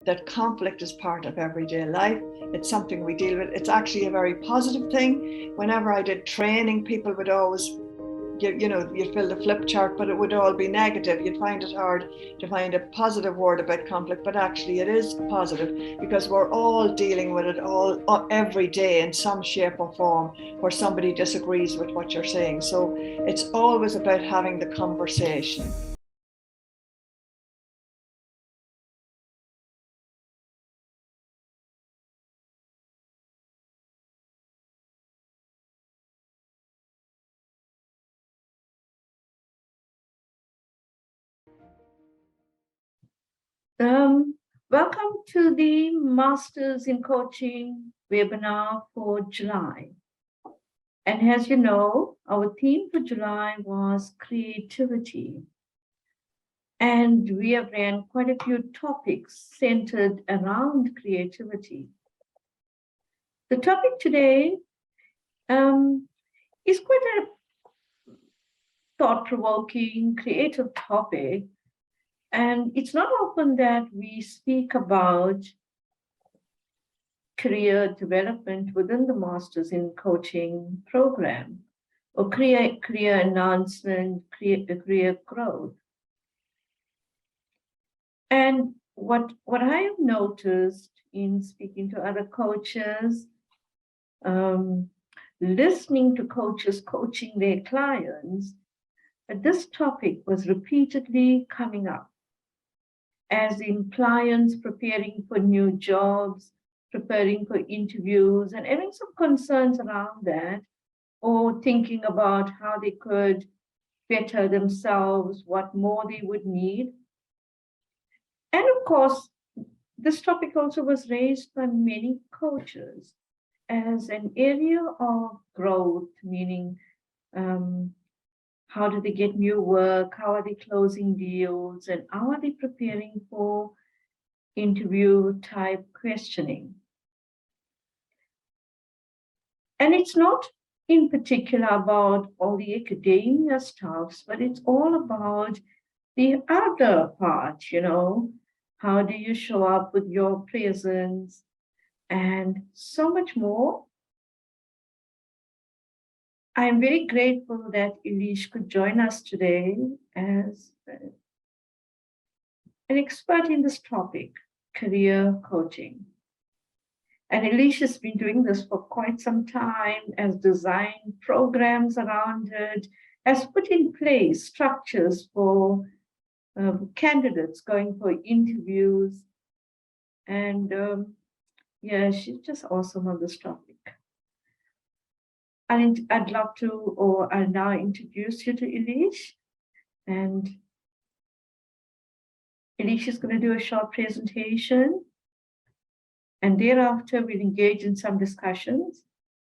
that conflict is part of everyday life. It's something we deal with. It's actually a very positive thing. Whenever I did training, people would always, you'd fill the flip chart, but it would all be negative. You'd find it hard to find a positive word about conflict, but actually it is positive because we're all dealing with it all every day in some shape or form where somebody disagrees with what you're saying. So it's always about having the conversation. Welcome to the Masters in Coaching webinar for July. And as you know, our theme for July was creativity. And we have ran quite a few topics centered around creativity. The topic today is quite a thought-provoking, creative topic. And it's not often that we speak about career development within the Masters in Coaching program, or career enhancement, career growth. And what I have noticed in speaking to other coaches, listening to coaches coaching their clients, that this topic was repeatedly coming up, as in clients preparing for new jobs, preparing for interviews, and having some concerns around that, or thinking about how they could better themselves, what more they would need. And of course, this topic also was raised by many coaches as an area of growth, meaning how do they get new work? How are they closing deals? And how are they preparing for interview type questioning? And it's not in particular about all the academia stuff, but it's all about the other part, how do you show up with your presence and so much more. I'm very grateful that Eilish could join us today as an expert in this topic, career coaching. And Eilish has been doing this for quite some time, has designed programs around it, has put in place structures for candidates going for interviews. And she's just awesome on this topic. I'd love to, or I'll now introduce you to Eilish. And Eilish is going to do a short presentation. And thereafter, we'll engage in some discussions.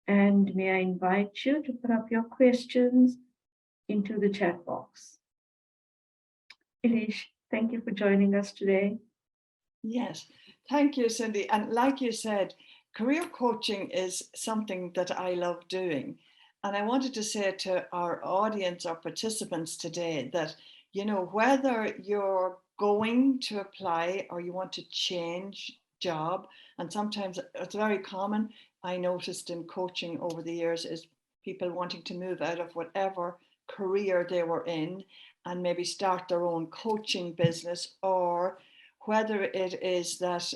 And may I invite you to put up your questions into the chat box. Eilish, thank you for joining us today. Yes, thank you, Cindy. And like you said, career coaching is something that I love doing. And I wanted to say to our audience, our participants today, that, whether you're going to apply or you want to change job, and sometimes it's very common, I noticed in coaching over the years, is people wanting to move out of whatever career they were in and maybe start their own coaching business, or whether it is that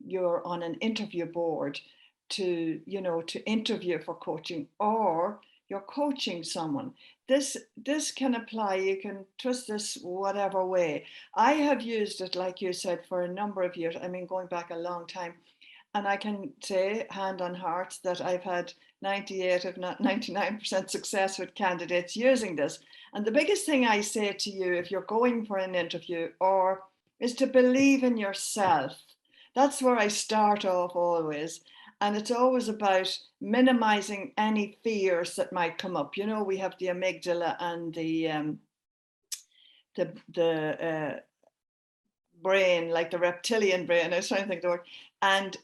you're on an interview board to interview for coaching, or you're coaching someone. This can apply. You can twist this whatever way. I have used it, like you said, for a number of years. I mean, going back a long time. And I can say, hand on heart, that I've had 98, if not 99% success with candidates using this. And the biggest thing I say to you, if you're going for an interview, is to believe in yourself. That's where I start off always. And it's always about minimizing any fears that might come up. We have the amygdala and the brain, like the reptilian brain. I was trying to think of the word. And,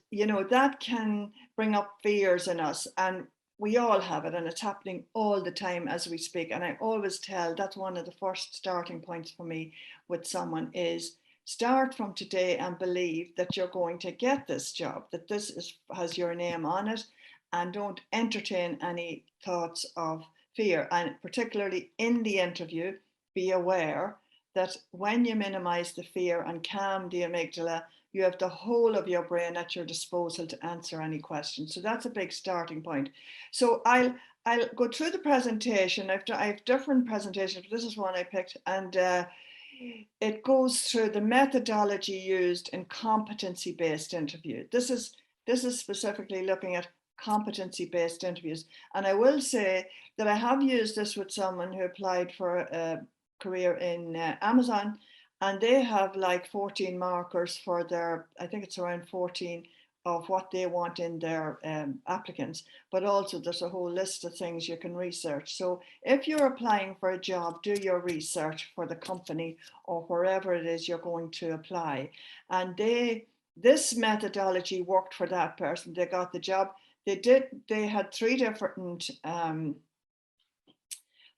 that can bring up fears in us. And we all have it, and it's happening all the time as we speak. And I always tell, that's one of the first starting points for me with someone, is start from today and believe that you're going to get this job, that has your name on it, and don't entertain any thoughts of fear. And particularly in the interview, be aware that when you minimize the fear and calm the amygdala, you have the whole of your brain at your disposal to answer any questions. So that's a big starting point. So I'll go through the presentation. I have different presentations, but this is one I picked, and it goes through the methodology used in competency-based interview. This is specifically looking at competency-based interviews. And I will say that I have used this with someone who applied for a career in Amazon, and they have like 14 markers for their, I think it's around 14 of what they want in their applicants, but also there's a whole list of things you can research. So if you're applying for a job, do your research for the company or wherever it is you're going to apply. And this methodology worked for that person. They got the job. They had 3 different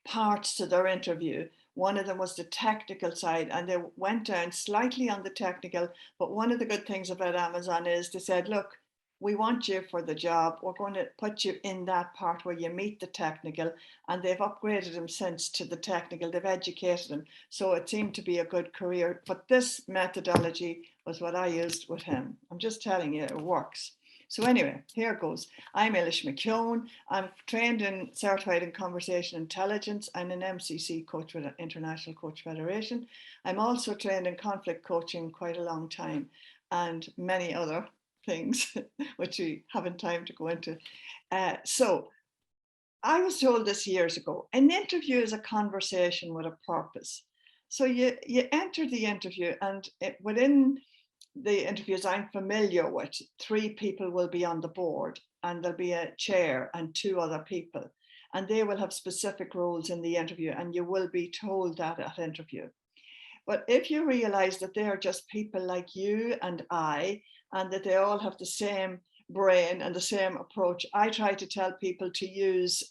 parts to their interview. One of them was the technical side, and they went down slightly on the technical. But one of the good things about Amazon is they said, look, we want you for the job. We're going to put you in that part where you meet the technical, and they've upgraded them since to the technical. They've educated them. So it seemed to be a good career. But this methodology was what I used with him. I'm just telling you, it works. So anyway, here goes. I'm Eilish Keown. I'm trained and certified in Conversational Intelligence. I'm an MCC coach with the International Coach Federation. I'm also trained in conflict coaching quite a long time, and many other things, which we haven't time to go into. So I was told this years ago, an interview is a conversation with a purpose. So you enter the interview, and within the interviews I'm familiar with, 3 people will be on the board, and there'll be a chair and 2 other people, and they will have specific roles in the interview, and you will be told that at interview. But if you realize that they are just people like you and I, and that they all have the same brain and the same approach, I try to tell people to use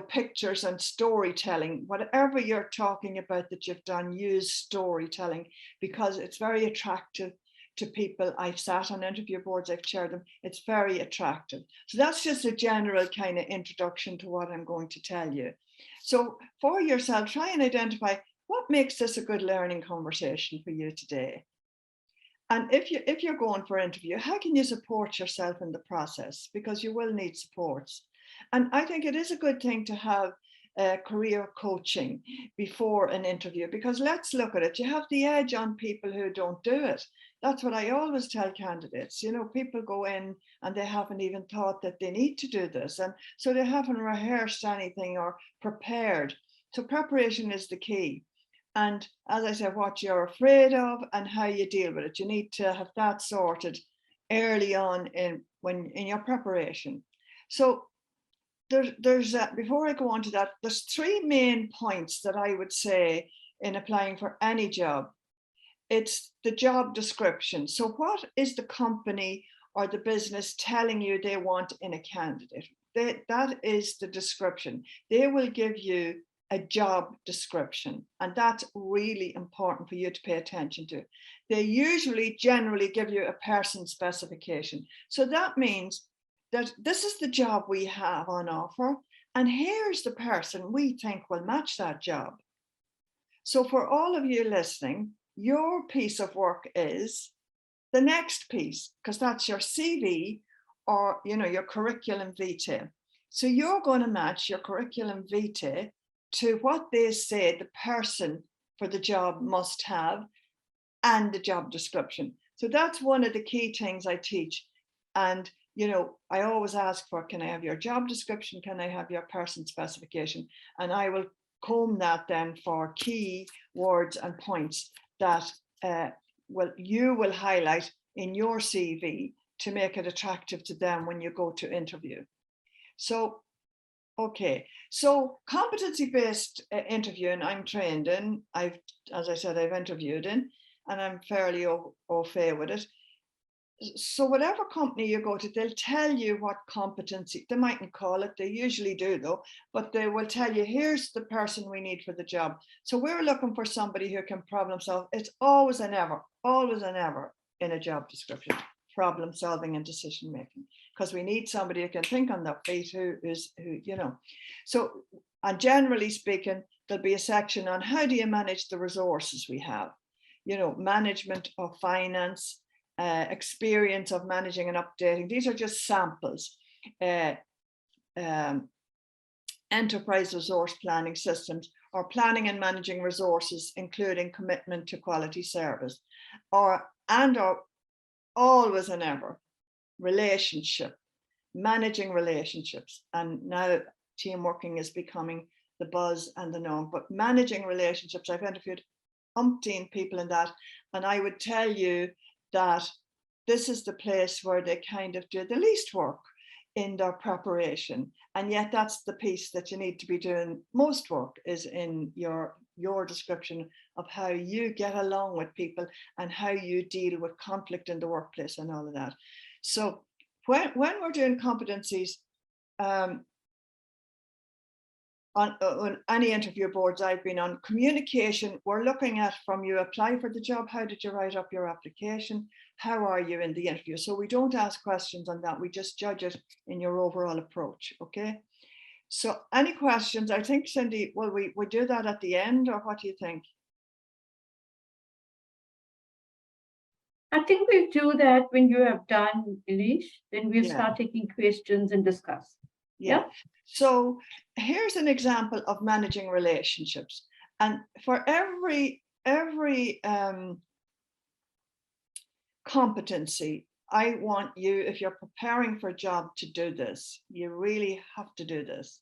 pictures and storytelling. Whatever you're talking about that you've done, use storytelling, because it's very attractive to people. I've sat on interview boards, I've chaired them. It's very attractive. So that's just a general kind of introduction to what I'm going to tell you. So for yourself, try and identify what makes this a good learning conversation for you today. And if you're going for an interview, how can you support yourself in the process? Because you will need supports. And I think it is a good thing to have career coaching before an interview, because let's look at it. You have the edge on people who don't do it. That's what I always tell candidates. People go in and they haven't even thought that they need to do this. And so they haven't rehearsed anything or prepared. So preparation is the key. And as I said, what you're afraid of and how you deal with it. You need to have that sorted early on in your preparation. So there's before I go on to that, there's 3 main points that I would say in applying for any job. It's the job description. So what is the company or the business telling you they want in a candidate? That is the description. They will give you a job description, and that's really important for you to pay attention to. They generally give you a person specification. So that means that this is the job we have on offer, and here's the person we think will match that job. So for all of you listening, your piece of work is the next piece, because that's your CV or your curriculum vitae. So you're going to match your curriculum vitae to what they say the person for the job must have and the job description. So that's one of the key things I teach. And I always ask for, can I have your job description? Can I have your person specification? And I will comb that then for key words and points that you will highlight in your CV to make it attractive to them when you go to interview. So, okay, so competency-based interviewing I'm trained in. As I said, I've interviewed in, and I'm fairly au fait with it. So whatever company you go to, they'll tell you what competency, they mightn't call it, they usually do though, but they will tell you, here's the person we need for the job. So we're looking for somebody who can problem solve. It's always and ever in a job description, problem solving and decision making, because we need somebody who can think on their feet, who, you know. So, and generally speaking, there'll be a section on how do you manage the resources we have, you know, management of finance, experience of managing and updating. These are just samples. Enterprise resource planning systems, or planning and managing resources, including commitment to quality service, or always and ever, relationship, managing relationships. And now team working is becoming the buzz and the norm, but managing relationships, I've interviewed umpteen people in that, and I would tell you that this is the place where they kind of do the least work in their preparation. And yet that's the piece that you need to be doing most work, is in your description of how you get along with people and how you deal with conflict in the workplace and all of that. So when we're doing competencies, on any interview boards I've been on, communication, we're looking at from you apply for the job, how did you write up your application? How are you in the interview? So we don't ask questions on that, we just judge it in your overall approach, okay? So any questions? I think, Cindy, will we do that at the end, or what do you think? I think we'll do that when you have done, Eilish, then we'll Yeah. start taking questions and discuss. Yeah. So here's an example of managing relationships. And for every competency, I want you, if you're preparing for a job, to do this. You really have to do this.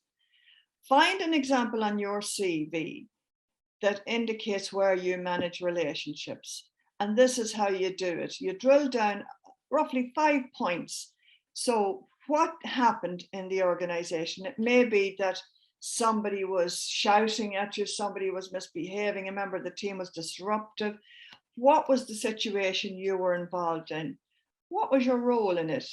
Find an example on your CV that indicates where you manage relationships. And this is how you do it. You drill down roughly 5 points. So what happened in the organization? It may be that somebody was shouting at you, somebody was misbehaving, a member of the team was disruptive. What was the situation you were involved in? What was your role in it?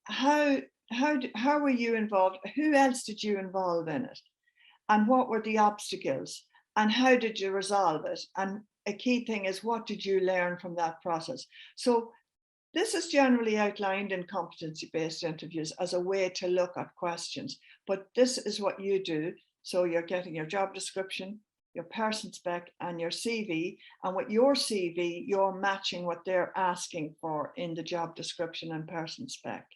How were you involved? Who else did you involve in it? And what were the obstacles? And how did you resolve it? And a key thing is, what did you learn from that process? So this is generally outlined in competency-based interviews as a way to look at questions, but this is what you do. So you're getting your job description, your person spec, and your CV, and with your CV, you're matching what they're asking for in the job description and person spec.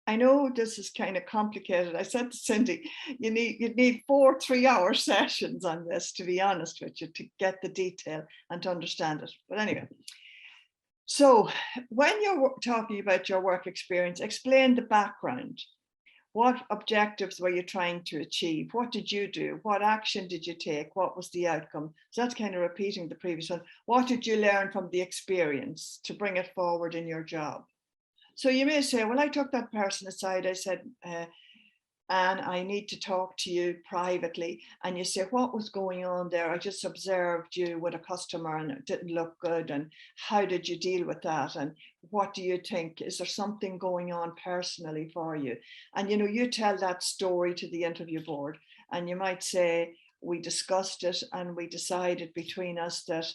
I know this is kind of complicated. I said to Cindy, you'd need 4 3-hour sessions on this, to be honest with you, to get the detail and to understand it. But anyway, so when you're talking about your work experience, explain the background. What objectives were you trying to achieve? What did you do? What action did you take? What was the outcome? So that's kind of repeating the previous one. What did you learn from the experience to bring it forward in your job? So you may say, well, I took that person aside. I said, Anne, I need to talk to you privately. And you say, what was going on there? I just observed you with a customer and it didn't look good. And how did you deal with that? And what do you think? Is there something going on personally for you? And, you know, you tell that story to the interview board, and you might say, we discussed it and we decided between us that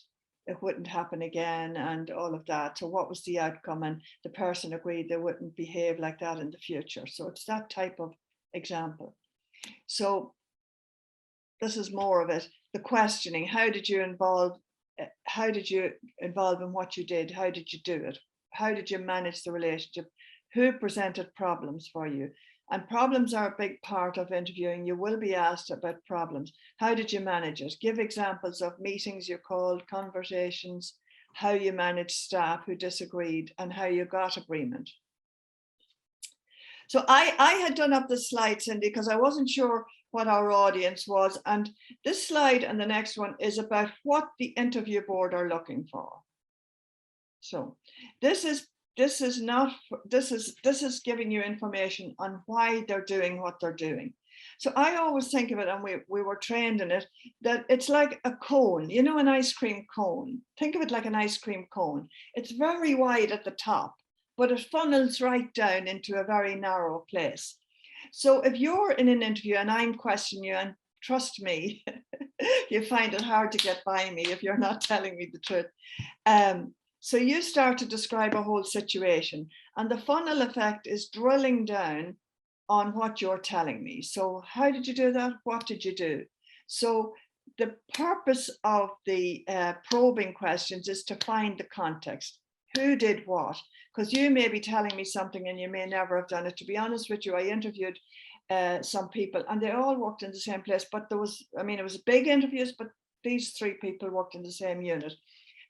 it wouldn't happen again and all of that. So what was the outcome? And the person agreed they wouldn't behave like that in the future. So it's that type of example. So this is more of it. The questioning, how did you involve in what you did? How did you do it? How did you manage the relationship? Who presented problems for you? And problems are a big part of interviewing. You will be asked about problems. How did you manage it? Give examples of meetings you called, conversations, how you managed staff who disagreed, and how you got agreement. So I had done up the slide, Cindy, because I wasn't sure what our audience was. And this slide and the next one is about what the interview board are looking for. So this is giving you information on why they're doing what they're doing. So I always think of it, and we were trained in it, that it's like a cone, you know, an ice cream cone. Think of it like an ice cream cone. It's very wide at the top, but it funnels right down into a very narrow place. So if you're in an interview and I'm questioning you, and trust me, you find it hard to get by me if you're not telling me the truth. So you start to describe a whole situation, and the funnel effect is drilling down on what you're telling me. So how did you do that? What did you do? So the purpose of the probing questions is to find the context. Who did what? Because you may be telling me something and you may never have done it. To be honest with you, I interviewed some people and they all worked in the same place, but there was, I mean, it was big interviews, but these three people worked in the same unit.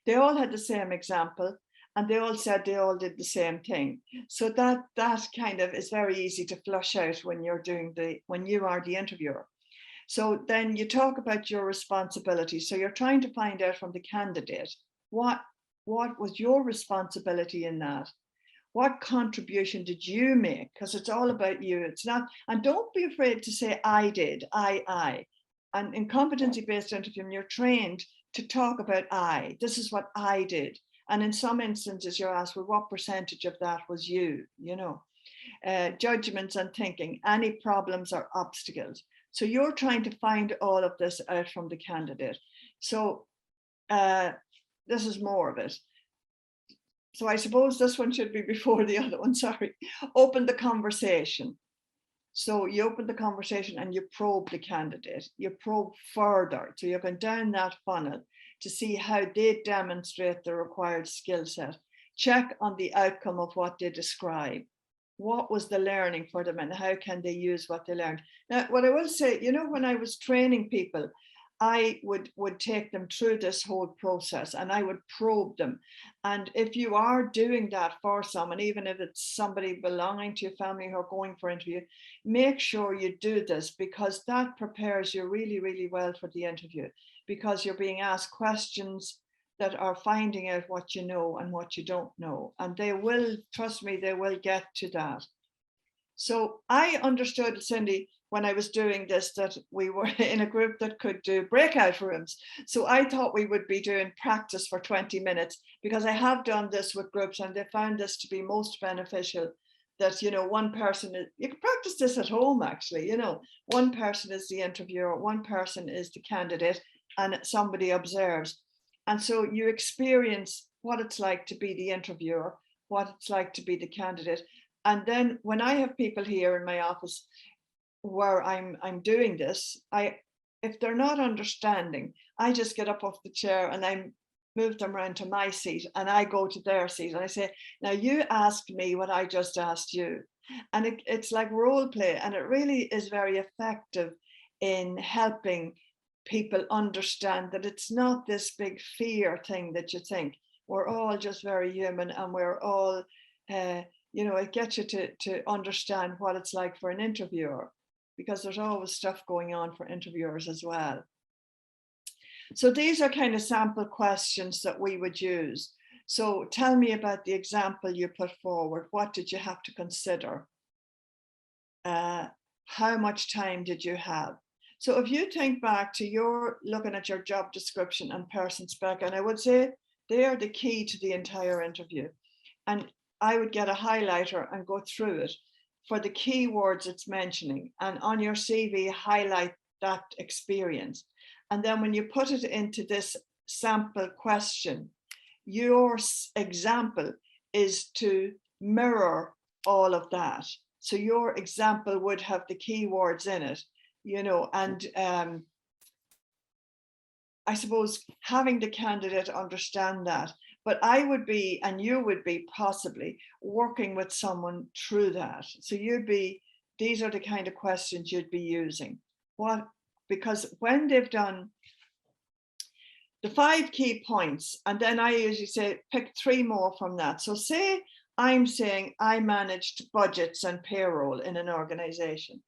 They all had the same example and they all said they all did the same thing. So that kind of is very easy to flush out when you're when you are the interviewer. So then you talk about your responsibility. So you're trying to find out from the candidate, what was your responsibility in that? What contribution did you make? Because it's all about you. It's not, and don't be afraid to say I did, I. And in competency-based interviewing, you're trained to talk about I. This is what I did. And in some instances, you're asked, well, what percentage of that was you? You know, judgments and thinking, any problems or obstacles. So you're trying to find all of this out from the candidate. So this is more of it. So I suppose this one should be before the other one, sorry. Open the conversation. So you open the conversation and you probe the candidate. You probe further. So you're going down that funnel to see how they demonstrate the required skill set. Check on the outcome of what they describe. What was the learning for them and how can they use what they learned? Now, what I will say, you know, when I was training people, I would take them through this whole process and I would probe them. And if you are doing that for someone, even if it's somebody belonging to your family who are going for interview, make sure you do this because that prepares you really, really well for the interview because you're being asked questions that are finding out what you know and what you don't know. And they will, trust me, they will get to that. So I understood, Cindy, when I was doing this, that we were in a group that could do breakout rooms. So I thought we would be doing practice for 20 minutes because I have done this with groups and they found this to be most beneficial. That, you know, one person, you can practice this at home actually, you know, one person is the interviewer, one person is the candidate and somebody observes. And so you experience what it's like to be the interviewer, what it's like to be the candidate. And then when I have people here in my office where I'm doing this, if they're not understanding, I just get up off the chair and I move them around to my seat and I go to their seat and I say, now you asked me what I just asked you. And it's like role play and it really is very effective in helping people understand that it's not this big fear thing that you think. We're all just very human and we're all, you know, it gets you to understand what it's like for an interviewer because there's always stuff going on for interviewers as well. So these are kind of sample questions that we would use. So tell me about the example you put forward. What did you have to consider? How much time did you have? So if you think back to your looking at your job description and person spec, and I would say they are the key to the entire interview. And I would get a highlighter and go through it for the key words it's mentioning. And on your CV, highlight that experience. And then when you put it into this sample question, your example is to mirror all of that. So your example would have the keywords in it, you know, and I suppose having the candidate understand that. But I would be, and you would be possibly working with someone through that. So you'd be, these are the kind of questions you'd be using. What, because when they've done the 5 key points, and then I usually say, pick 3 more from that. So say I'm saying I managed budgets and payroll in an organization.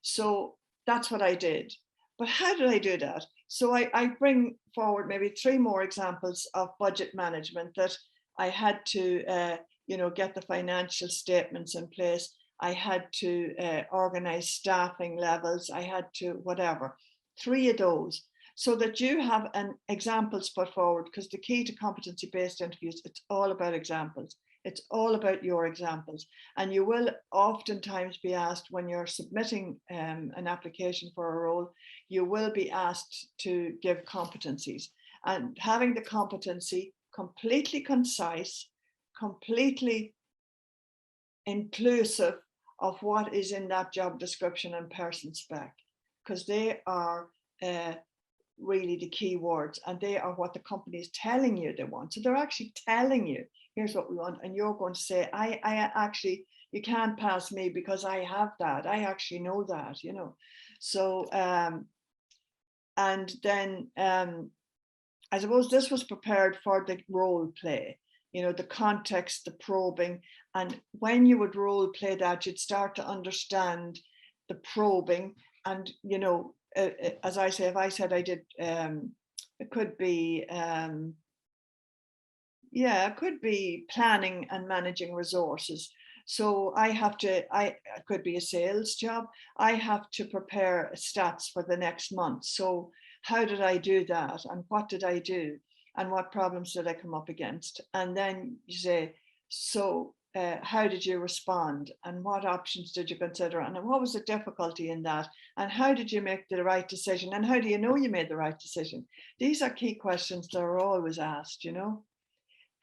So that's what I did. But how did I do that? So I bring forward maybe 3 more examples of budget management that I had to, you know, get the financial statements in place. I had to organize staffing levels. I had to whatever, 3 of those, so that you have an examples put forward, because the key to competency-based interviews, it's all about examples. It's all about your examples. And you will oftentimes be asked when you're submitting an application for a role, you will be asked to give competencies. And having the competency completely concise, completely inclusive of what is in that job description and person spec, because they are really the key words, and they are what the company is telling you they want. So they're actually telling you, here's what we want, and you're going to say, I actually, you can't pass me because I have that. I actually know that, you know. So, and then I suppose this was prepared for the role play, you know, the context, the probing. And when you would role play that, you'd start to understand the probing. And, you know, as I say, if I said I did, it could be, it could be planning and managing resources. So I have to, it could be a sales job. I have to prepare stats for the next month. So how did I do that? And what did I do? And what problems did I come up against? And then you say, so how did you respond? And what options did you consider? And what was the difficulty in that? And how did you make the right decision? And how do you know you made the right decision? These are key questions that are always asked, you know.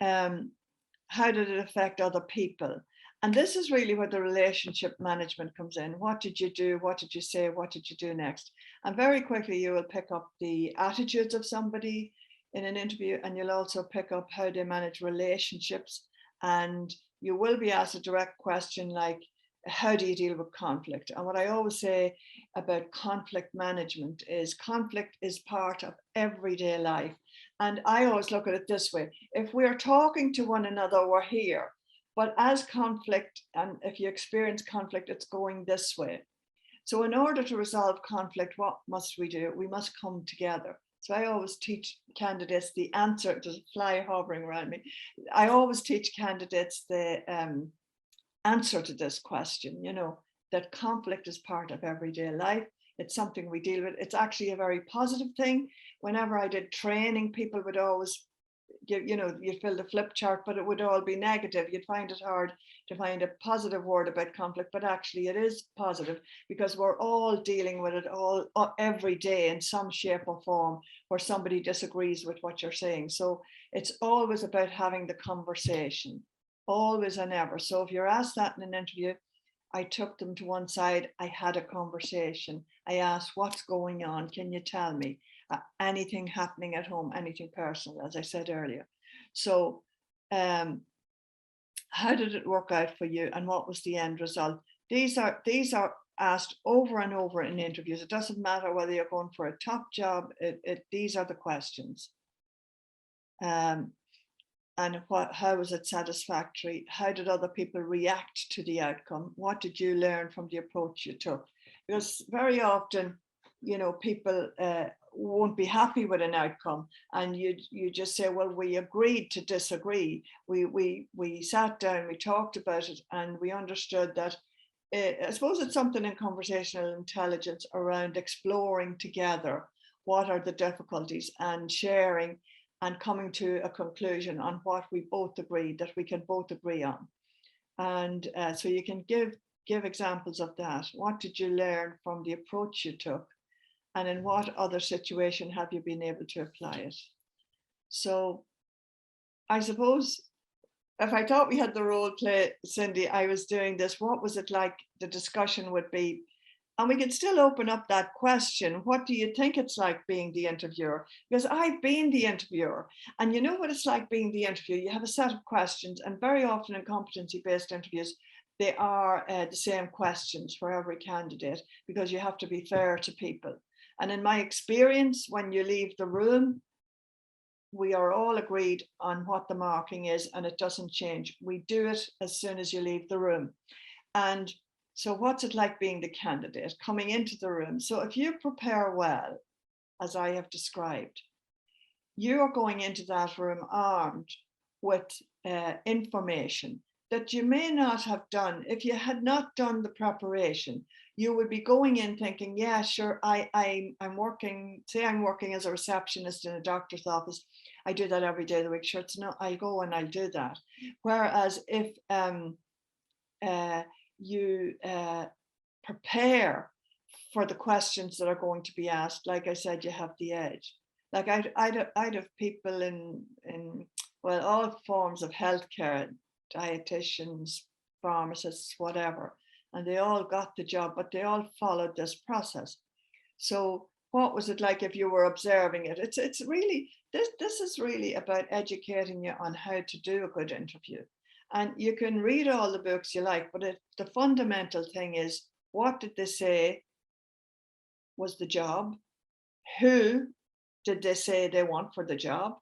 How did it affect other people? And this is really where the relationship management comes in. What did you do? What did you say? What did you do next? And very quickly, you will pick up the attitudes of somebody in an interview, and you'll also pick up how they manage relationships. And you will be asked a direct question like, how do you deal with conflict? And what I always say about conflict management is conflict is part of everyday life. And I always look at it this way. If we're talking to one another, we're here. But as conflict, and if you experience conflict, it's going this way. So in order to resolve conflict, what must we do? We must come together. So I always teach candidates the answer. There's a fly hovering around me. I always teach candidates the answer to this question, you know, that conflict is part of everyday life. It's something we deal with. It's actually a very positive thing. Whenever I did training, people would always you know, you'd fill the flip chart, but it would all be negative. You'd find it hard to find a positive word about conflict, but actually it is positive because we're all dealing with it all every day in some shape or form where somebody disagrees with what you're saying. So it's always about having the conversation, always and ever. So if you're asked that in an interview, I took them to one side, I had a conversation. I asked, what's going on? Can you tell me? Anything happening at home, anything personal, as I said earlier. So how did it work out for you and what was the end result? These are asked over and over in interviews. It doesn't matter whether you're going for a top job, these are the questions. And how was it satisfactory? How did other people react to the outcome? What did you learn from the approach you took? Because very often, you know, people won't be happy with an outcome, and you just say, well, we agreed to disagree. We sat down, we talked about it, and we understood that. I suppose it's something in conversational intelligence around exploring together what are the difficulties and sharing and coming to a conclusion on what we both agreed that we can both agree on. And so you can give examples of that. What did you learn from the approach you took? And in what other situation have you been able to apply it? So I suppose if I thought we had the role play, Cindy, I was doing this, what was it like the discussion would be? And we can still open up that question. What do you think it's like being the interviewer? Because I've been the interviewer. And you know what it's like being the interviewer? You have a set of questions, and very often in competency-based interviews, they are the same questions for every candidate because you have to be fair to people. And in my experience, when you leave the room, we are all agreed on what the marking is and it doesn't change. We do it as soon as you leave the room. And so what's it like being the candidate coming into the room? So if you prepare well, as I have described, you are going into that room armed with information that you may not have done if you had not done the preparation. You would be going in thinking, yeah, sure, I'm working, say I'm working as a receptionist in a doctor's office. I do that every day of the week. Sure, it's not, I go and I do that. Whereas if you prepare for the questions that are going to be asked, like I said, you have the edge. Like I'd have people in well, all forms of healthcare, dietitians, pharmacists, whatever, and they all got the job, but they all followed this process. So what was it like if you were observing it? It's really, this is really about educating you on how to do a good interview. And you can read all the books you like, but the fundamental thing is, what did they say was the job? Who did they say they want for the job?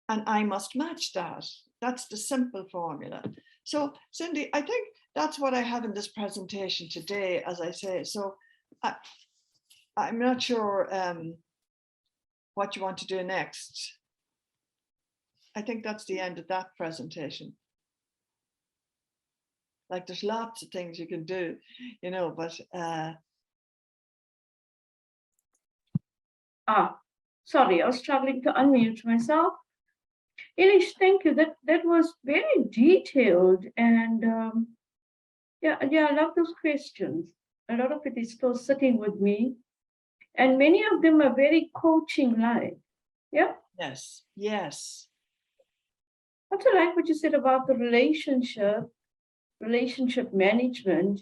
And I must match that. That's the simple formula. So, Cindy, I think that's what I have in this presentation today, as I say. So I'm not sure what you want to do next. I think that's the end of that presentation. Like there's lots of things you can do, you know, but sorry, I was struggling to unmute myself. Eilish, thank you. That was very detailed, and yeah, I love those questions. A lot of it is still sitting with me, and many of them are very coaching-like. Yeah. yes, yes. I also like what you said about the relationship management,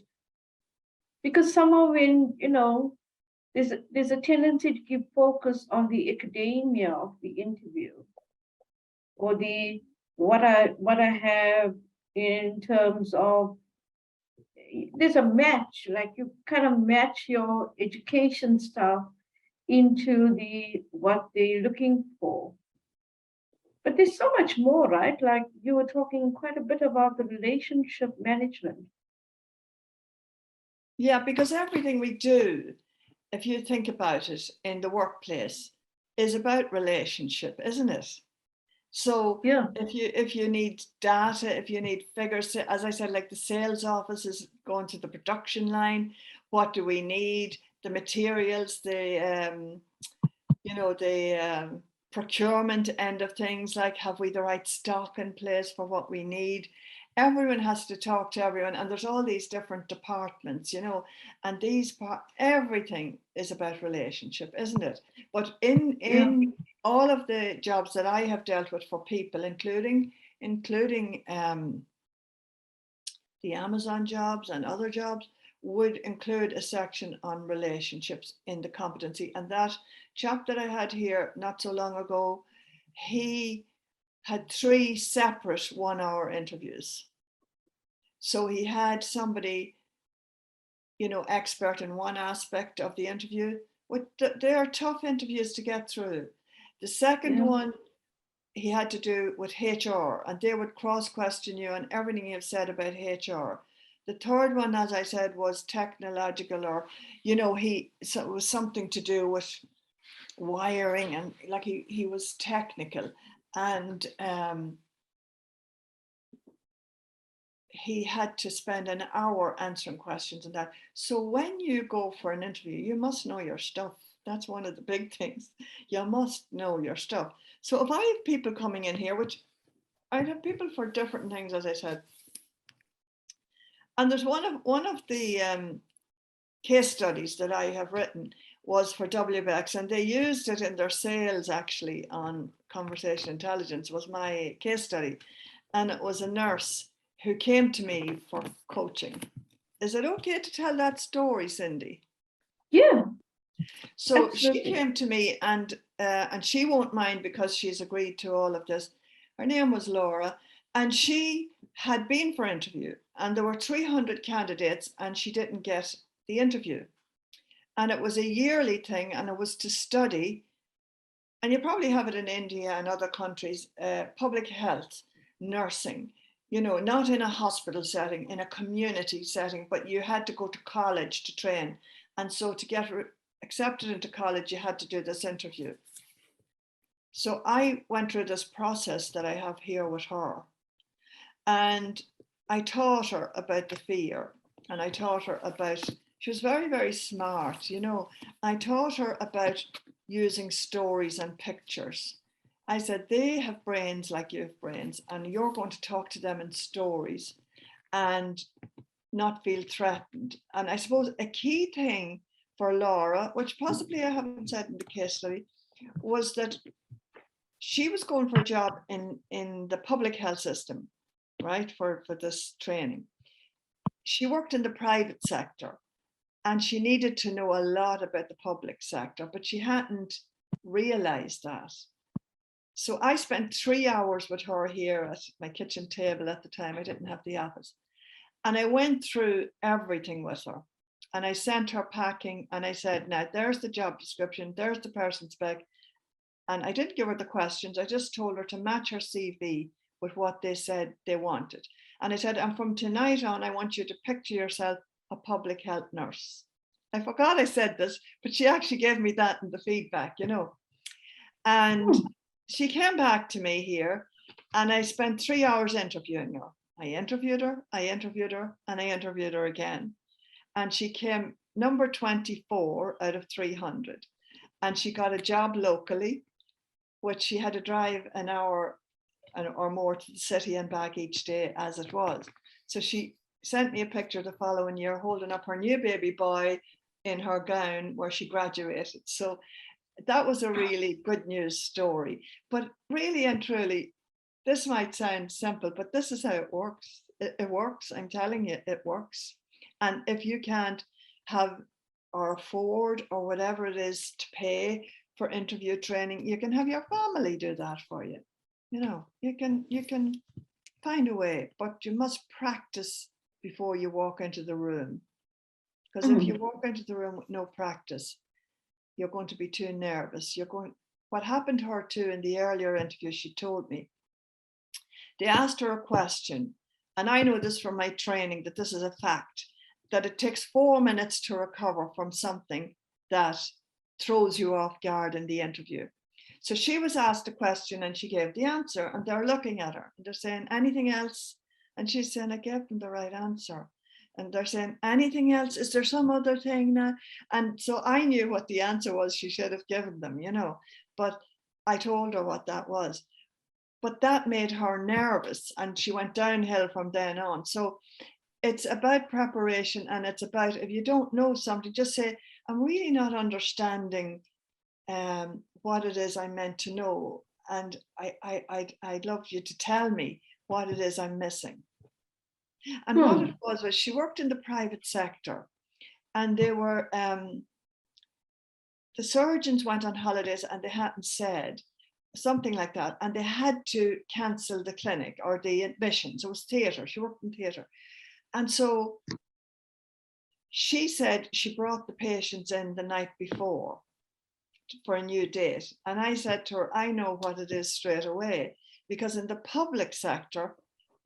because somehow when there's a tendency to keep focus on the academia of the interview, or the what I have in terms of, there's a match, like you kind of match your education stuff into the what they're looking for. But there's so much more, right? Like you were talking quite a bit about the relationship management. Yeah, because everything we do, if you think about it in the workplace, is about relationship, isn't it? So Yeah. if you need data, if you need figures, as I said, like the sales office is going to the production line, what do we need? The materials, the procurement end of things, like have we the right stock in place for what we need? Everyone has to talk to everyone, and there's all these different departments, you know, and everything is about relationship, isn't it? But in all of the jobs that I have dealt with for people, including the Amazon jobs and other jobs, would include a section on relationships in the competency. And that chap that I had here not so long ago, he had 3 separate 1-hour interviews. So he had somebody, you know, expert in one aspect of the interview. They are tough interviews to get through. The second one he had to do with HR, and they would cross-question you on everything you've said about HR. The third one, as I said, was technological, or, you know, so it was something to do with wiring, and like he was technical, and he had to spend an hour answering questions and that. So when you go for an interview, you must know your stuff. That's one of the big things. You must know your stuff. So if I have people coming in here, which I'd have people for different things, as I said, and there's one of the case studies that I have written was for WBX, and they used it in their sales actually on Conversational Intelligence, was my case study. And it was a nurse who came to me for coaching. Is it okay to tell that story, Cindy? Yeah. So absolutely. She came to me, and she won't mind because she's agreed to all of this. Her name was Laura, and she had been for interview, and there were 300 candidates, and she didn't get the interview. And it was a yearly thing, and it was to study, and you probably have it in India and other countries, public health, nursing, you know, not in a hospital setting, in a community setting, but you had to go to college to train. And so to get accepted into college, you had to do this interview. So I went through this process that I have here with her. And I taught her about the fear, and I taught her about, she was very, very smart, you know. I taught her about using stories and pictures. I said, they have brains like you have brains, and you're going to talk to them in stories and not feel threatened. And I suppose a key thing for Laura, which possibly I haven't said in the case study, was that she was going for a job in the public health system, right, for this training. She worked in the private sector and she needed to know a lot about the public sector, but she hadn't realized that. So I spent 3 hours with her here at my kitchen table at the time. I didn't have the office. And I went through everything with her. And I sent her packing and I said, now there's the job description, there's the person spec. And I didn't give her the questions. I just told her to match her CV with what they said they wanted. And I said, and from tonight on, I want you to picture yourself a public health nurse. I forgot I said this, but she actually gave me that in the feedback, you know. And she came back to me here and I spent 3 hours interviewing her. I interviewed her, I interviewed her, and I interviewed her again. And she came number 24 out of 300. And she got a job locally, which she had to drive an hour or more to the city and back each day as it was. So she sent me a picture the following year holding up her new baby boy in her gown where she graduated. So that was a really good news story. But really and truly, this might sound simple, but this is how it works. It works. I'm telling you, it works. And if you can't have or afford or whatever it is to pay for interview training, you can have your family do that for you. You know, you can find a way, but you must practice before you walk into the room. Because if you walk into the room with no practice, you're going to be too nervous. What happened to her too in the earlier interview, she told me, they asked her a question, and I know this from my training that this is a fact, that it takes 4 minutes to recover from something that throws you off guard in the interview. So she was asked a question and she gave the answer, and they're looking at her and they're saying, anything else? And she's saying, I gave them the right answer. And they're saying, anything else? Is there some other thing now? And so I knew what the answer was she should have given them, you know, but I told her what that was. But that made her nervous and she went downhill from then on. So it's about preparation, and it's about, if you don't know something, just say, I'm really not understanding what it is I'm meant to know. And I'd love you to tell me what it is I'm missing. And what it was she worked in the private sector, and they were, the surgeons went on holidays and they hadn't said something like that. And they had to cancel the clinic or the admissions. It was theatre. She worked in theatre. And so she said she brought the patients in the night before for a new date. And I said to her, I know what it is straight away, because in the public sector,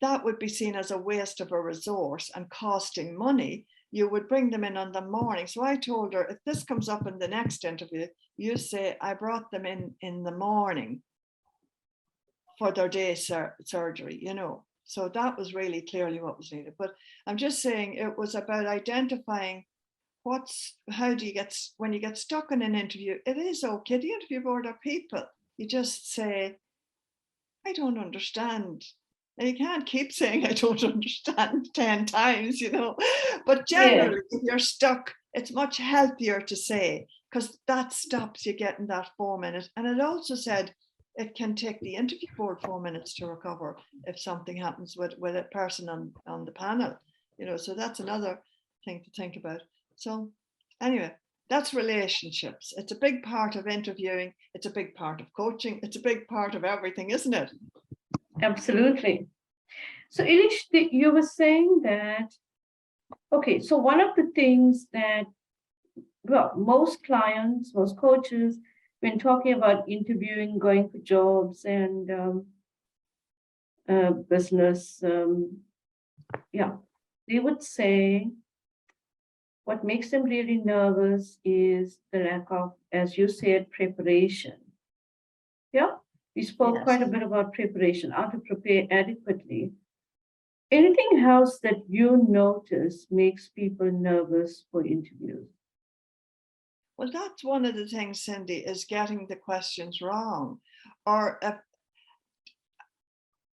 that would be seen as a waste of a resource and costing money. You would bring them in on the morning. So I told her, if this comes up in the next interview, you say, I brought them in the morning for their day surgery, you know. So that was really clearly what was needed. But I'm just saying it was about identifying how do you get, when you get stuck in an interview, it is okay. The interview board are people. You just say, I don't understand. And you can't keep saying, I don't understand 10 times, you know. But generally, if you're stuck, it's much healthier to say, because that stops you getting that 4 minutes. And it also said, it can take the interview board 4 minutes to recover if something happens with a person on the panel, you know, so that's another thing to think about. So anyway, that's relationships. It's a big part of interviewing. It's a big part of coaching. It's a big part of everything, isn't it? Absolutely. So Eilish, you were saying that, okay, so one of the things that, well, most clients, most coaches, when talking about interviewing, going for jobs and business, they would say what makes them really nervous is the lack of, as you said, preparation. Yeah, we spoke quite a bit about preparation, how to prepare adequately. Anything else that you notice makes people nervous for interviews? Well, that's one of the things, Cindy, is getting the questions wrong. Or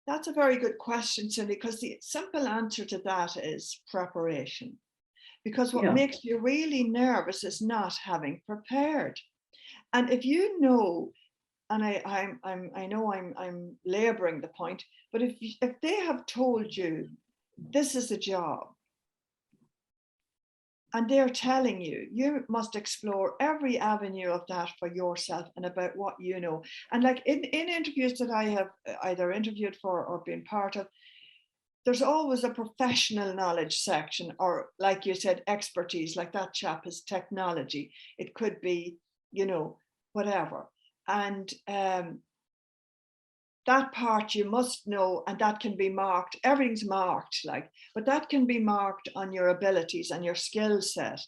that's a very good question, Cindy, because the simple answer to that is preparation. Because what Yeah. makes you really nervous is not having prepared. And if you know, and I know I'm laboring the point, but if they have told you this is a job, and they're telling you, you must explore every avenue of that for yourself and about what you know. And like in interviews that I have either interviewed for or been part of, there's always a professional knowledge section, or like you said, expertise, like that chap is technology. It could be, whatever. And that part you must know, and that can be marked. Everything's marked, but that can be marked on your abilities and your skill set.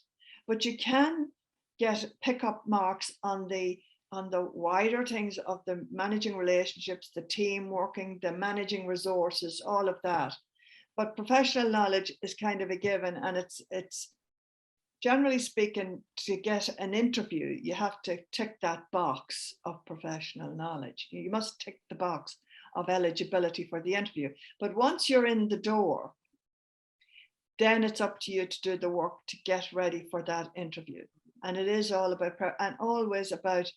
But you can pick up marks on the wider things of the managing relationships, the team working, the managing resources, all of that. But professional knowledge is kind of a given, and it's generally speaking, to get an interview, you have to tick that box of professional knowledge. You must tick the box of eligibility for the interview. But once you're in the door, then it's up to you to do the work to get ready for that interview. And it is all about, and always about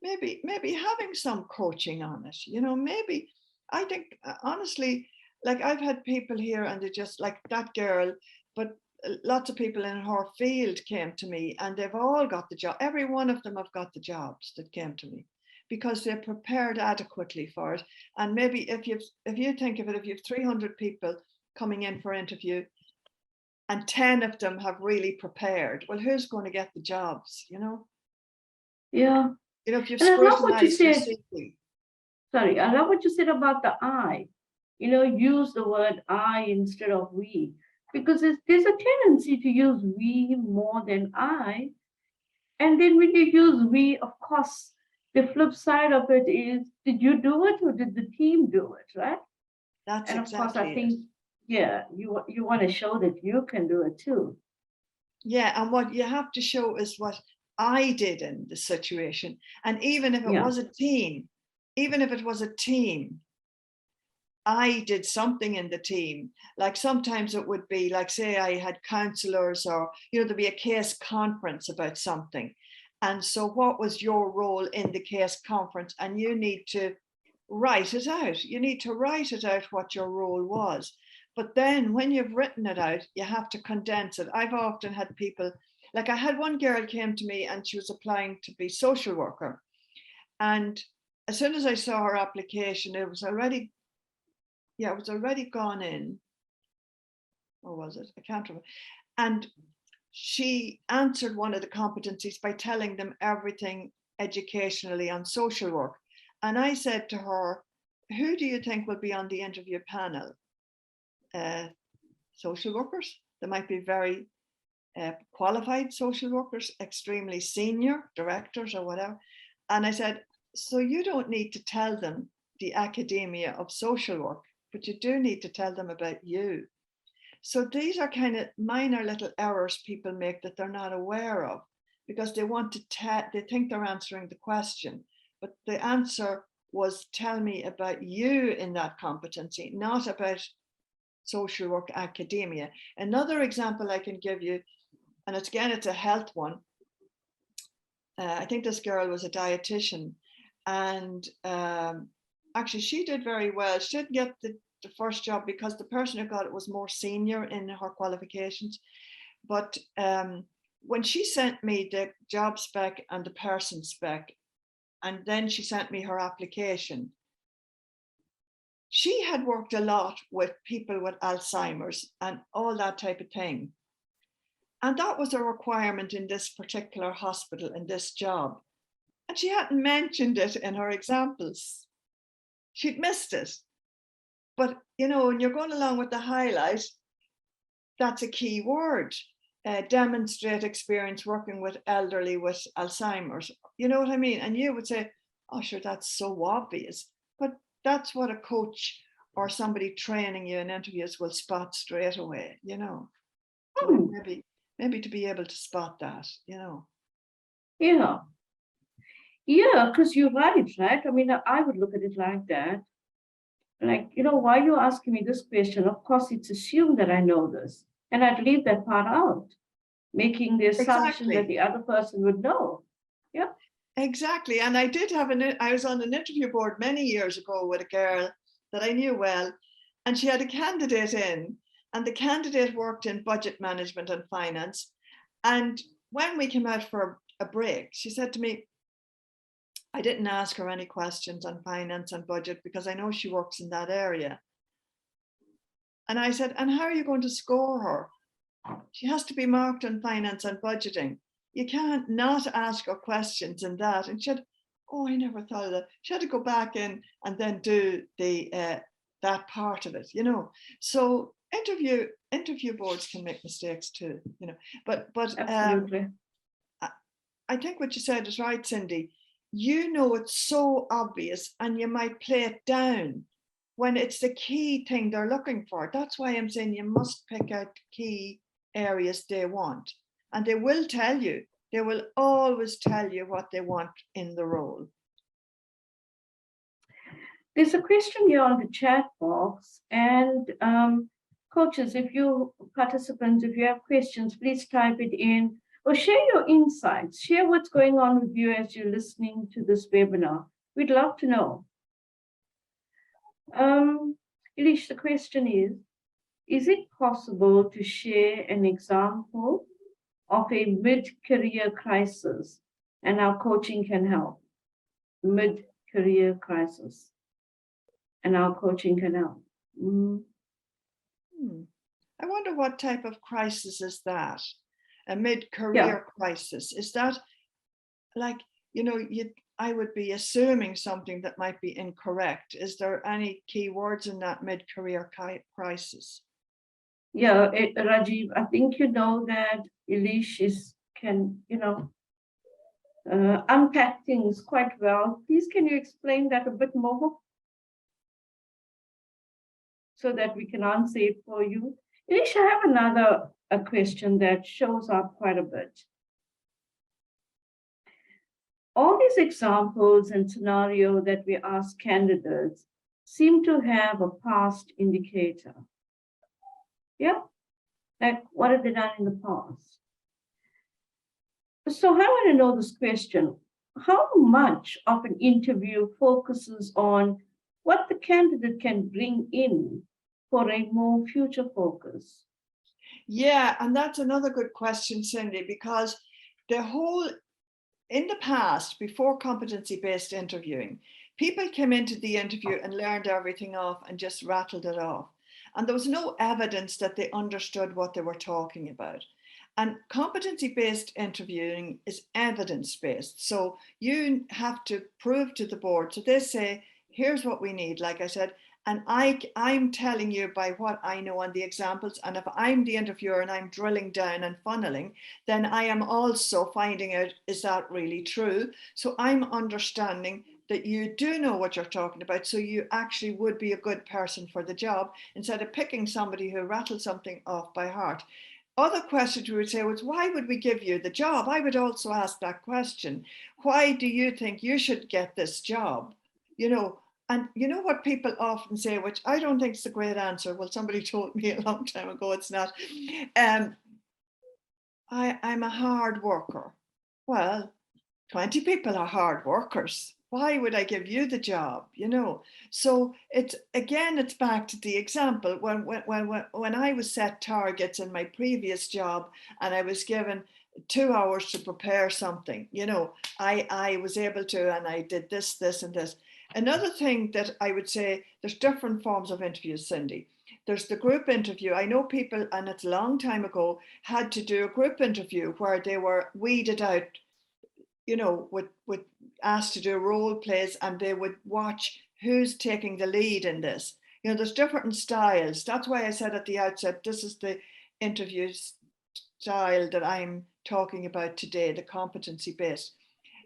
maybe having some coaching on it. Maybe, I think, honestly, like I've had people here and they just like that girl, but lots of people in her field came to me and they've all got the job. Every one of them have got the jobs that came to me because they're prepared adequately for it. And maybe if you think of it, if you have 300 people coming in for interview and 10 of them have really prepared, well, who's going to get the jobs? Yeah. If you've And I love what you scrutinized your said. CV. Sorry, I love what you said about the I. Use the word I instead of we, because there's a tendency to use we more than I. And then when you use we, of course, the flip side of it is, did you do it or did the team do it, right? That's And of course, I exactly it. think, yeah, you want to show that you can do it too. Yeah, and what you have to show is what I did in the situation. And even if it Yeah. was a team, I did something in the team. Like sometimes it would be like, say I had counselors, or, there'd be a case conference about something. And so what was your role in the case conference? And you need to write it out. You need to write it out what your role was. But then when you've written it out, you have to condense it. I've often had people, like I had one girl came to me and she was applying to be social worker. And as soon as I saw her application, it was already gone in. Or was it? I can't remember. And she answered one of the competencies by telling them everything educationally on social work. And I said to her, who do you think will be on the interview panel? Social workers. They might be very qualified social workers, extremely senior directors or whatever. And I said, so you don't need to tell them the academia of social work, but you do need to tell them about you. So these are kind of minor little errors people make that they're not aware of, because they want to they think they're answering the question, but the answer was, tell me about you in that competency, not about social work academia. Another example I can give you, and it's a health one. I think this girl was a dietitian, and actually she did very well. She didn't get the first job because the person who got it was more senior in her qualifications. But when she sent me the job spec and the person spec, and then she sent me her application, she had worked a lot with people with Alzheimer's and all that type of thing. And that was a requirement in this particular hospital, in this job. And she hadn't mentioned it in her examples. She'd missed it. But, when you're going along with the highlight, that's a key word. Demonstrate experience working with elderly with Alzheimer's. You know what I mean? And you would say, oh, sure, that's so obvious. But that's what a coach or somebody training you in interviews will spot straight away, you know. So Hmm. maybe to be able to spot that, you know. Yeah. Yeah, because you're right, right? I mean, I would look at it like that. Like, why are you asking me this question? Of course, it's assumed that I know this. And I'd leave that part out, making the assumption that Exactly. the other person would know. Yeah. Exactly. And I did have I was on an interview board many years ago with a girl that I knew well, and she had a candidate in, and the candidate worked in budget management and finance. And when we came out for a break, she said to me, I didn't ask her any questions on finance and budget because I know she works in that area. And I said, and how are you going to score her? She has to be marked on finance and budgeting. You can't not ask her questions in that. And she said, oh, I never thought of that. She had to go back in and then do the that part of it, you know. So interview boards can make mistakes too, you know. But Absolutely. I think what you said is right, Cindy. You know it's so obvious and you might play it down when it's the key thing they're looking for. That's why I'm saying you must pick out key areas they want. And they will tell you, they will always tell you what they want in the role. There's a question here on the chat box. And coaches, if you participants, if you have questions, please type it in or share your insights. Share what's going on with you as you're listening to this webinar. We'd love to know. Eilish, the question is it possible to share an example of a mid-career crisis and how coaching can help? Mid-career crisis and how coaching can help. I wonder what type of crisis is that? A mid-career Yeah. crisis. Is that like, you know, I would be assuming something that might be incorrect. Is there any key words in that mid-career crisis? Yeah, Rajiv, I think you know that Eilish can, unpack things quite well. Please, can you explain that a bit more so that we can answer it for you? Eilish, I have another question that shows up quite a bit. All these examples and scenario that we ask candidates seem to have a past indicator. Yeah, like what have they done in the past? So I want to know this question. How much of an interview focuses on what the candidate can bring in for a more future focus? Yeah, and that's another good question, Cindy, because in the past, before competency-based interviewing, people came into the interview and learned everything off and just rattled it off. And there was no evidence that they understood what they were talking about. And competency-based interviewing is evidence-based. So you have to prove to the board. So they say, here's what we need, like I said, and I'm telling you by what I know on the examples. And if I'm the interviewer and I'm drilling down and funneling, then I am also finding out, is that really true? So I'm understanding that you do know what you're talking about. So you actually would be a good person for the job instead of picking somebody who rattles something off by heart. Other questions we would say was, why would we give you the job? I would also ask that question. Why do you think you should get this job? You know, and you know what people often say, which I don't think is a great answer. Well, somebody told me a long time ago, it's not. I'm a hard worker. Well, 20 people are hard workers. Why would I give you the job? You know, so it's back to the example when I was set targets in my previous job and I was given 2 hours to prepare something, you know, I was able to, and I did this, and this. Another thing that I would say, there's different forms of interviews, Cindy. There's the group interview. I know people, and it's a long time ago, had to do a group interview where they were weeded out, you know, with asked to do role plays, and they would watch who's taking the lead in this. You know, there's different styles. That's why I said at the outset, this is the interview style that I'm talking about today, the competency based.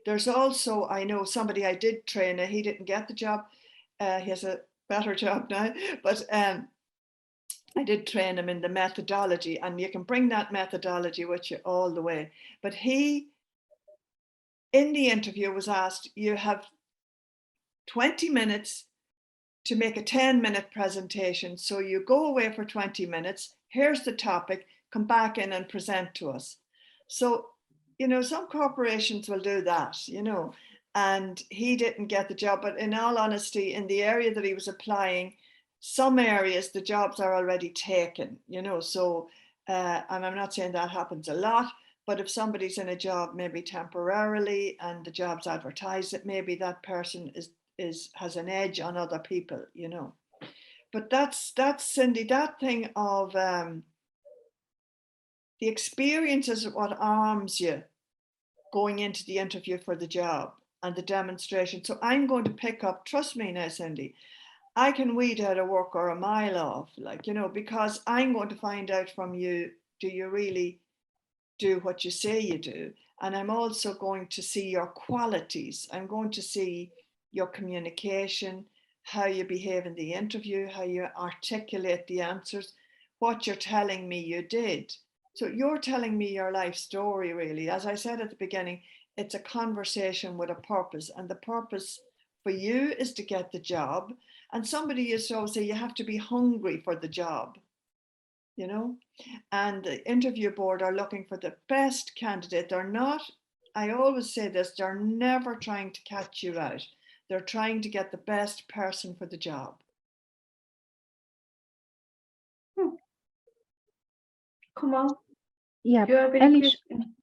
There's also, I know somebody I did train, he didn't get the job. He has a better job now, but I did train him in the methodology, and you can bring that methodology with you all the way. But he, in the interview, was asked, you have 20 minutes to make a 10-minute presentation. So you go away for 20 minutes, here's the topic, come back in and present to us. So, you know, some corporations will do that, you know, and he didn't get the job. But in all honesty, in the area that he was applying, some areas the jobs are already taken, you know, so, and I'm not saying that happens a lot, but if somebody's in a job maybe temporarily and the job's advertised, that maybe that person has an edge on other people, you know. But that's Cindy, that thing of the experience is what arms you going into the interview for the job and the demonstration. So I'm going to pick up, trust me now, Cindy, I can weed out a worker a mile off, like, you know, because I'm going to find out from you, do you really do what you say you do? And I'm also going to see your qualities. I'm going to see your communication, how you behave in the interview, how you articulate the answers, what you're telling me you did. So you're telling me your life story, really. As I said at the beginning, it's a conversation with a purpose, and the purpose for you is to get the job. And somebody used to always say you have to be hungry for the job, you know, and the interview board are looking for the best candidate. They're not, I always say this, they're never trying to catch you out. They're trying to get the best person for the job. Come on. Yeah, Do you have any Eilish, question?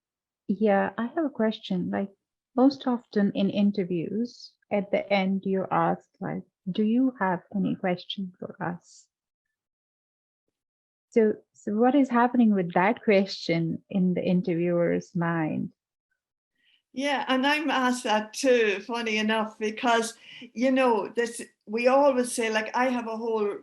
yeah, I have a question. Like most often in interviews, at the end you're asked, like, do you have any question for us? So what is happening with that question in the interviewer's mind? Yeah, and I'm asked that too, funny enough, because you know, this we always say, like, I have a whole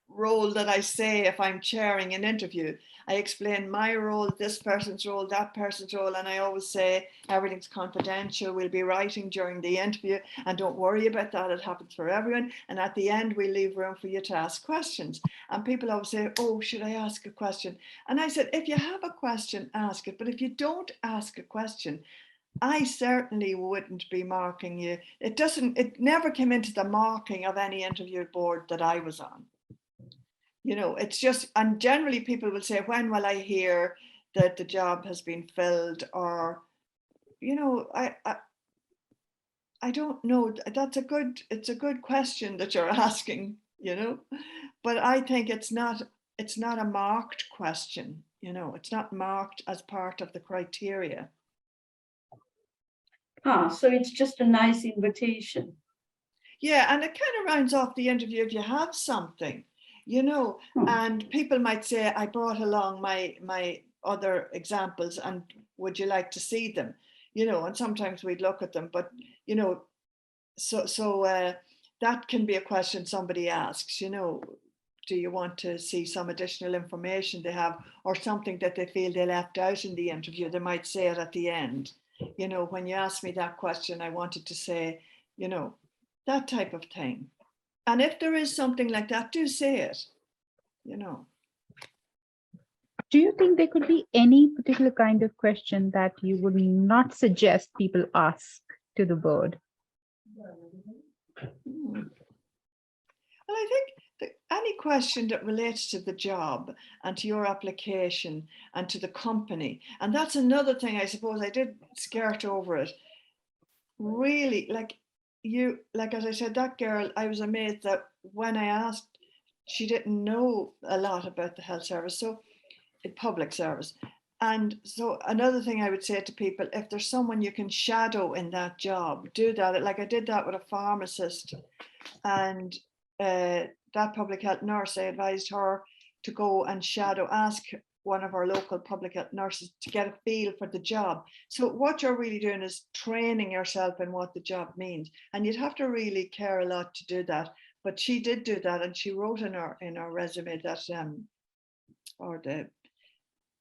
role that I say if I'm chairing an interview. I explain my role, this person's role, that person's role, and I always say everything's confidential. We'll be writing during the interview, and don't worry about that. It happens for everyone. And at the end, we leave room for you to ask questions. And people always say, oh, should I ask a question? And I said, if you have a question, ask it. But if you don't ask a question, I certainly wouldn't be marking you. It never came into the marking of any interview board that I was on. You know, it's just, and generally people will say, when will I hear that the job has been filled? Or, you know, I don't know. It's a good question that you're asking, you know, but I think it's not a marked question, you know, it's not marked as part of the criteria. So it's just a nice invitation. Yeah, and it kind of rounds off the interview if you have something, you know, and people might say, I brought along my other examples, and would you like to see them? You know, and sometimes we'd look at them, but you know, so that can be a question somebody asks, you know, do you want to see some additional information they have, or something that they feel they left out in the interview? They might say it at the end. You know, when you asked me that question, I wanted to say, you know, that type of thing. And if there is something like that, do say it, you know. Do you think there could be any particular kind of question that you would not suggest people ask to the board? Well, I think that any question that relates to the job and to your application and to the company, and that's another thing, I suppose I did skirt over it. Really, like as I said, that girl, I was amazed that when I asked, she didn't know a lot about the health service, so public service. And so another thing I would say to people, if there's someone you can shadow in that job, do that. Like I did that with a pharmacist, and that public health nurse, I advised her to go and shadow, ask one of our local public health nurses to get a feel for the job. So what you're really doing is training yourself in what the job means, and you'd have to really care a lot to do that. But she did do that, and she wrote in her resume that or the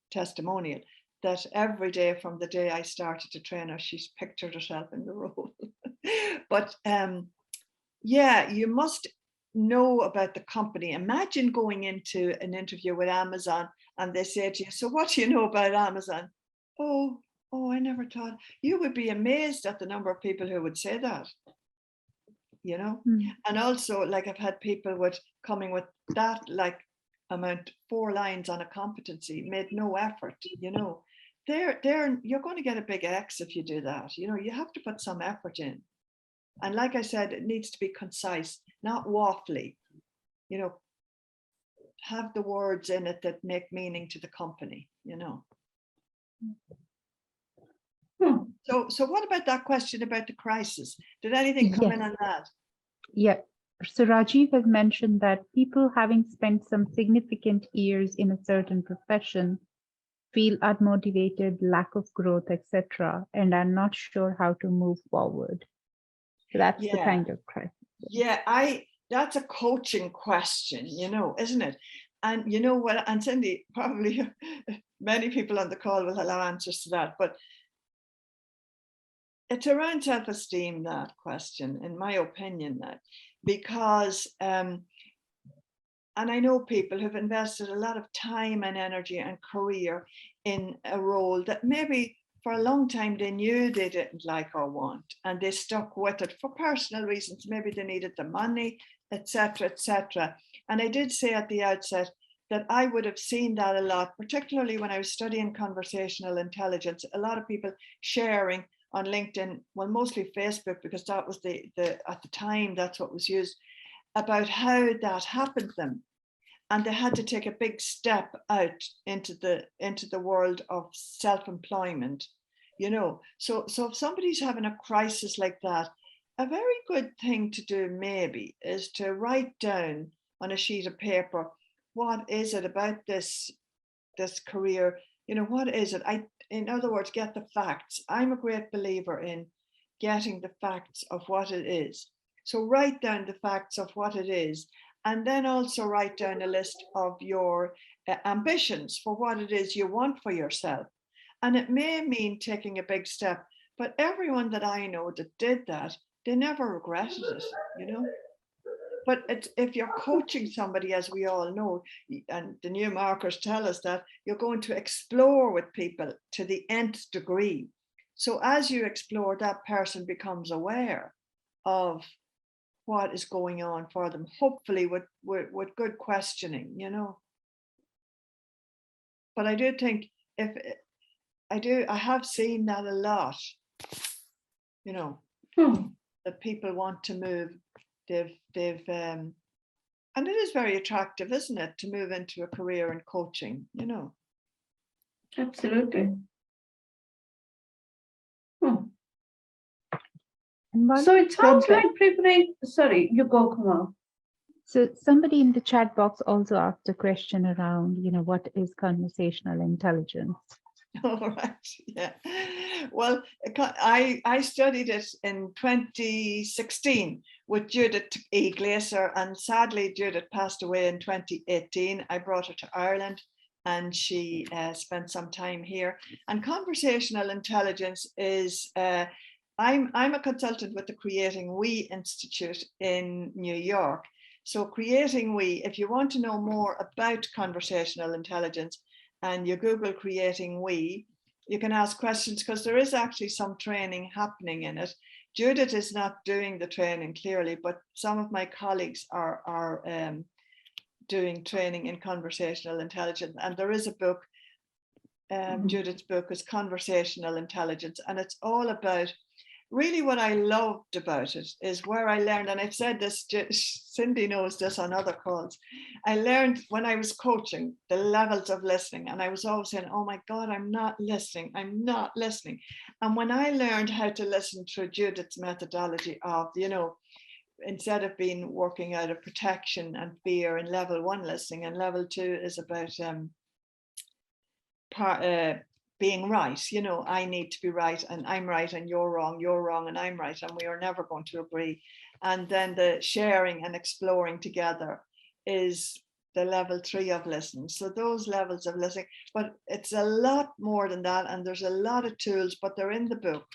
testimonial, that every day from the day I started to train her, she's pictured herself in the role. But yeah, you must, know about the company. Imagine going into an interview with Amazon and they say to you, so what do you know about Amazon? Oh, I never thought. You would be amazed at the number of people who would say that, you know. And also, like, I've had people coming with that, like, amount, 4 lines on a competency, made no effort, you know. You're going to get a big X if you do that. You know, you have to put some effort in. And like I said, it needs to be concise, not waffly, you know, have the words in it that make meaning to the company, you know. So what about that question about the crisis? Did anything come in on that? Yeah. So Rajiv has mentioned that people having spent some significant years in a certain profession feel unmotivated, lack of growth, etc., and are not sure how to move forward. So that's the kind of crisis. Yeah, that's a coaching question, you know, isn't it? And you know what, and Cindy, probably many people on the call will allow answers to that, but it's around self-esteem, that question, in my opinion, that because and I know people who've invested a lot of time and energy and career in a role that maybe for a long time they knew they didn't like or want, and they stuck with it for personal reasons. Maybe they needed the money, etc., etc. And I did say at the outset that I would have seen that a lot, particularly when I was studying conversational intelligence. A lot of people sharing on LinkedIn, well, mostly Facebook, because that was the at the time, that's what was used, about how that happened to them. And they had to take a big step out into the world of self-employment, you know. So if somebody's having a crisis like that, a very good thing to do maybe is to write down on a sheet of paper, what is it about this career, you know, what is it? In other words, get the facts. I'm a great believer in getting the facts of what it is. So write down the facts of what it is, and then also write down a list of your ambitions for what it is you want for yourself. And it may mean taking a big step, but everyone that I know that did that, they never regretted it, you know. But if you're coaching somebody, as we all know, and the new markers tell us that you're going to explore with people to the nth degree. So as you explore, that person becomes aware of what is going on for them, hopefully with good questioning, you know. But I do think I have seen that a lot, you know, that people want to move. And it is very attractive, isn't it, to move into a career in coaching, you know. Absolutely. So it sounds like preparation. Sorry, you go, Kamal. So somebody in the chat box also asked a question around, you know, what is conversational intelligence? All right. Yeah. Well, I studied it in 2016 with Judith E. Glaser, and sadly Judith passed away in 2018. I brought her to Ireland and she spent some time here. And conversational intelligence is, I'm a consultant with the Creating We Institute in New York. So Creating We, if you want to know more about conversational intelligence, and you Google Creating We, you can ask questions, because there is actually some training happening in it. Judith is not doing the training clearly, but some of my colleagues are doing training in conversational intelligence. And there is a book, Judith's book is Conversational Intelligence, and it's all about, really what I loved about it is where I learned, and I've said this, Cindy knows this on other calls, I learned when I was coaching the levels of listening, and I was always saying, oh my God, I'm not listening. And when I learned how to listen through Judith's methodology of, you know, instead of being working out of protection and fear in level 1 listening, and level 2 is about being right, you know, I need to be right and I'm right and you're wrong and I'm right and we are never going to agree. And then the sharing and exploring together is the level 3 of listening. So those levels of listening, but it's a lot more than that, and there's a lot of tools, but they're in the book.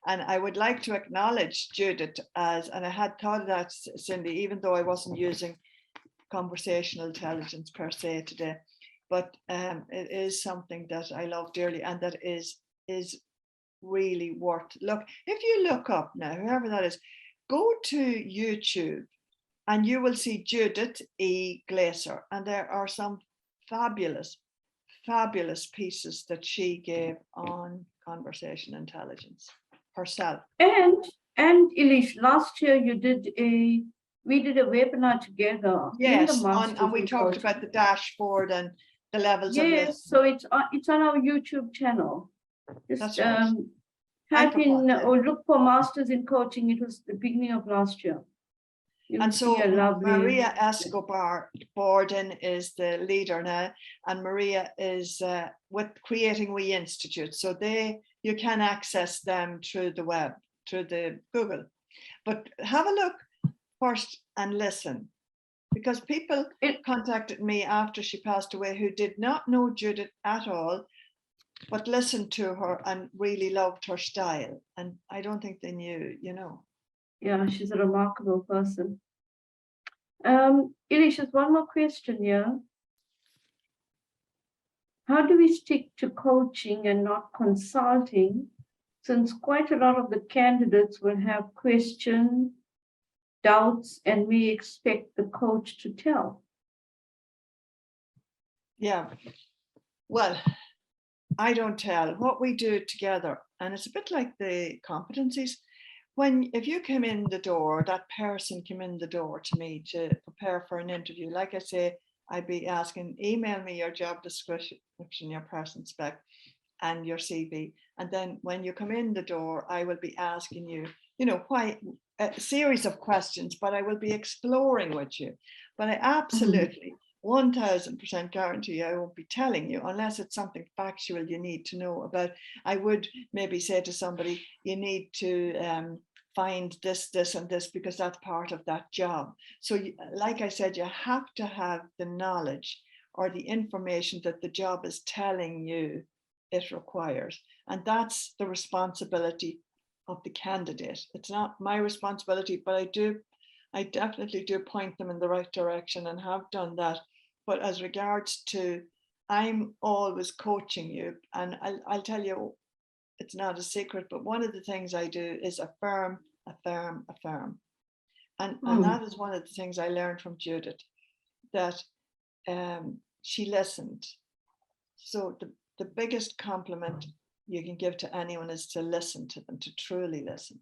And I would like to acknowledge Judith and I had thought of that, Cindy, even though I wasn't using conversational intelligence per se today, but it is something that I love dearly and that is really worth look. If you look up now, whoever that is, go to YouTube and you will see Judith E. Glaser, and there are some fabulous pieces that she gave on conversation intelligence herself. And Eilish, last year we did a webinar together. Yes, and we talked about the dashboard and the levels of listening. Yes, so it's on our YouTube channel. Just right. type in or look for Masters in Coaching. It was the beginning of last year. And so Maria Escobar Borden is the leader now, and Maria is with Creating We Institute. So you can access them through the web, through the Google. But have a look first and listen, because people contacted me after she passed away who did not know Judith at all, but listened to her and really loved her style. And I don't think they knew, Yeah, she's a remarkable person. Eilish, there's one more question here. How do we stick to coaching and not consulting, since quite a lot of the candidates will have questions, doubts, and may expect the coach to tell? Yeah, well, I don't tell. What we do together, and it's a bit like the competencies. If you came in the door, that person came in the door to me to prepare for an interview, like I say, I'd be asking, email me your job description, your person spec, and your CV. And then when you come in the door, I will be asking you, why, a series of questions, but I will be exploring with you. But I absolutely 1000% guarantee I won't be telling you unless it's something factual you need to know about. I would maybe say to somebody, you need to find this, and this, because that's part of that job. So like I said, you have to have the knowledge or the information that the job is telling you it requires. And that's the responsibility of the candidate. It's not my responsibility, but I definitely do point them in the right direction and have done that. But as regards to, I'm always coaching you, and I'll tell you, it's not a secret, but one of the things I do is affirm. And that is one of the things I learned from Judith, that she listened. So the biggest compliment you can give to anyone is to listen to them, to truly listen.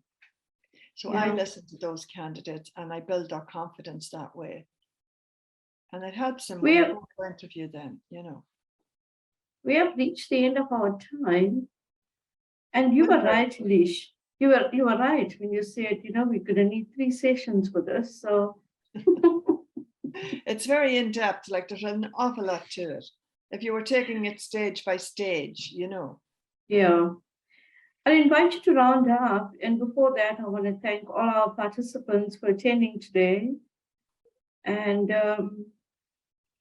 So I listen to those candidates and I build their confidence that way. And it helps them when you go to interview them, We have reached the end of our time. And you were right, Eilish. You were right when you said, we're going to need 3 sessions for this. So it's very in-depth, like there's an awful lot to it. If you were taking it stage by stage, Yeah. I invite you to round up. And before that, I want to thank all our participants for attending today. And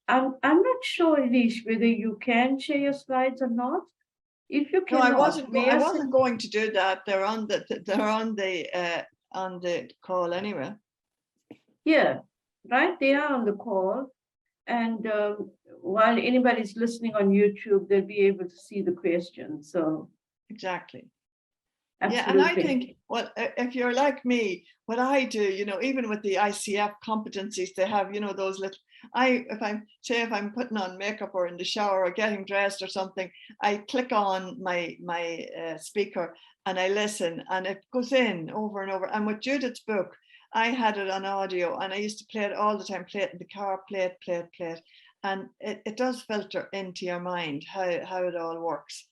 I'm not sure, Eilish, whether you can share your slides or not. If you can, I wasn't going to do that. They're on the call anyway. Yeah, right. They are on the call, and while anybody's listening on YouTube, they'll be able to see the questions. So exactly. Absolutely. Yeah, and I think, well, if you're like me, what I do, even with the ICF competencies, they have, those little. If I'm putting on makeup or in the shower or getting dressed or something, I click on my speaker and I listen, and it goes in over and over. And with Judith's book, I had it on audio, and I used to play it all the time. Play it in the car, play it, and it does filter into your mind how it all works,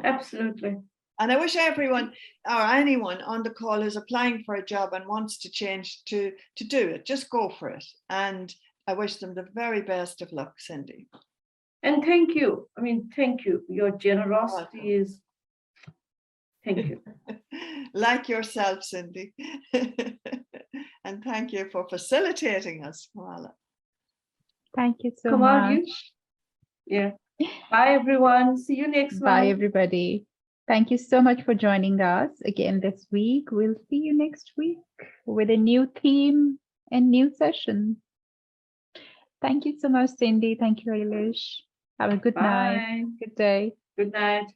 Absolutely. And I wish everyone or anyone on the call who's applying for a job and wants to change to do it, just go for it. And I wish them the very best of luck, Cindy. And thank you. Thank you. Your generosity is, thank you. Like yourself, Cindy. And thank you for facilitating us, Kamala. Thank you so much. Yeah. Bye, everyone. See you next month. Bye, everybody. Thank you so much for joining us again this week. We'll see you next week with a new theme and new session. Thank you so much, Cindy. Thank you, Eilish. Have a good night. Bye. Good day. Good night.